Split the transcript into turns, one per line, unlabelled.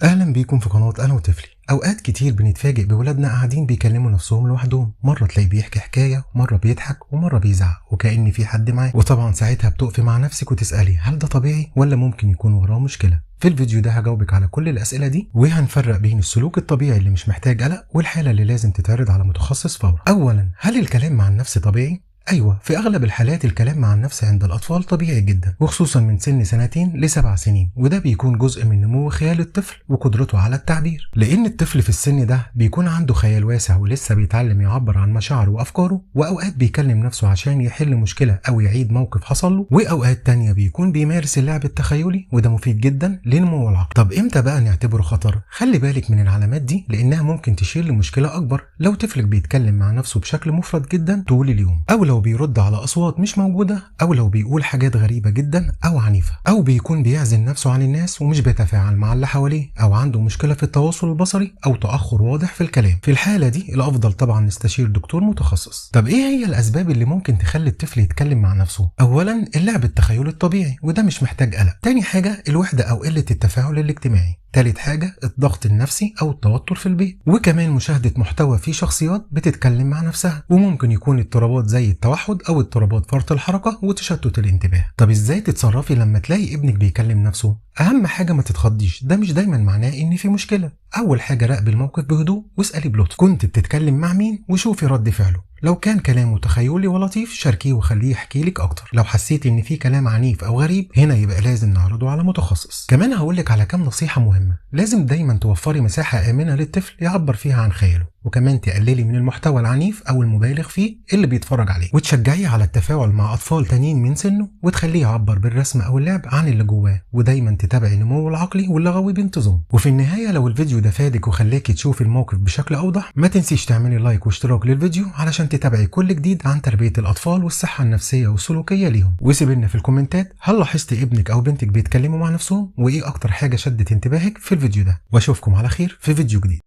اهلا بيكم في قناه انا وطفلي. اوقات كتير بنتفاجئ بولادنا قاعدين بيكلموا نفسهم لوحدهم، مره تلاقي بيحكي حكايه ومره بيضحك ومره بيزعق وكأن في حد معاه، وطبعا ساعتها بتقفي مع نفسك وتسالي هل ده طبيعي ولا ممكن يكون وراه مشكله. في الفيديو ده هجاوبك على كل الاسئله دي، وهنفرق بين السلوك الطبيعي اللي مش محتاج قلق والحاله اللي لازم تتعرض على متخصص فورا. اولا، هل الكلام مع النفس طبيعي؟ ايوه، في اغلب الحالات الكلام مع النفس عند الاطفال طبيعي جدا، وخصوصا من سن 2 ل7 سنين، وده بيكون جزء من نمو خيال الطفل وقدرته على التعبير، لان الطفل في السن ده بيكون عنده خيال واسع ولسه بيتعلم يعبر عن مشاعره وافكاره، واوقات بيكلم نفسه عشان يحل مشكله او يعيد موقف حصل له، واوقات تانية بيكون بيمارس اللعب التخيلي، وده مفيد جدا لنمو العقل. طب امتى بقى نعتبره خطر؟ خلي بالك من العلامات دي لانها ممكن تشير لمشكله اكبر. لو طفلك بيتكلم مع نفسه بشكل مفرط جدا طول اليوم، او لو بيرد على اصوات مش موجوده، او لو بيقول حاجات غريبه جدا او عنيفه، او بيكون بيعزل نفسه عن الناس ومش بيتفاعل مع اللي حواليه، او عنده مشكله في التواصل البصري او تاخر واضح في الكلام. في الحاله دي الافضل طبعا نستشير دكتور متخصص. طب ايه هي الاسباب اللي ممكن تخلي الطفل يتكلم مع نفسه؟ اولا، اللعب التخيلي الطبيعي، وده مش محتاج قلق. تاني حاجه، الوحده او قله التفاعل الاجتماعي. تالت حاجة، الضغط النفسي أو التوتر في البيت، وكمان مشاهدة محتوى فيه شخصيات بتتكلم مع نفسها، وممكن يكون اضطرابات زي التوحد أو اضطرابات فرط الحركة وتشتت الانتباه. طب إزاي تتصرفي لما تلاقي ابنك بيكلم نفسه؟ أهم حاجة ما تتخضيش، ده مش دايما معناه إن في مشكلة. أول حاجة، راقبي الموقف بهدوء واسألي بلطف كنت بتتكلم مع مين، وشوفي رد فعله. لو كان كلامه تخيلي ولطيف شاركيه وخليه يحكي لك اكتر. لو حسيتي ان في كلام عنيف او غريب، هنا يبقى لازم نعرضه على متخصص. كمان هقولك على كام نصيحة مهمة. لازم دايما توفري مساحة آمنة للطفل يعبر فيها عن خياله، وكمان تقللي من المحتوى العنيف او المبالغ فيه اللي بيتفرج عليه، وتشجعيه على التفاعل مع اطفال تانيين من سنه، وتخليه يعبر بالرسم او اللعب عن اللي جواه، ودايما تتابعي نموه العقلي واللغوي بانتظام. وفي النهاية لو الفيديو ده فادك وخلاكي تشوفي الموقف بشكل اوضح، ما تنسيش تعملي لايك واشتراك للفيديو علشان تتابعي كل جديد عن تربية الاطفال والصحة النفسية والسلوكية ليهم. وسيب لنا في الكومنتات هل لاحظتي ابنك او بنتك بيتكلموا مع نفسهم، وايه اكتر حاجة شدت انتباهك في الفيديو ده. واشوفكم على خير في فيديو جديد.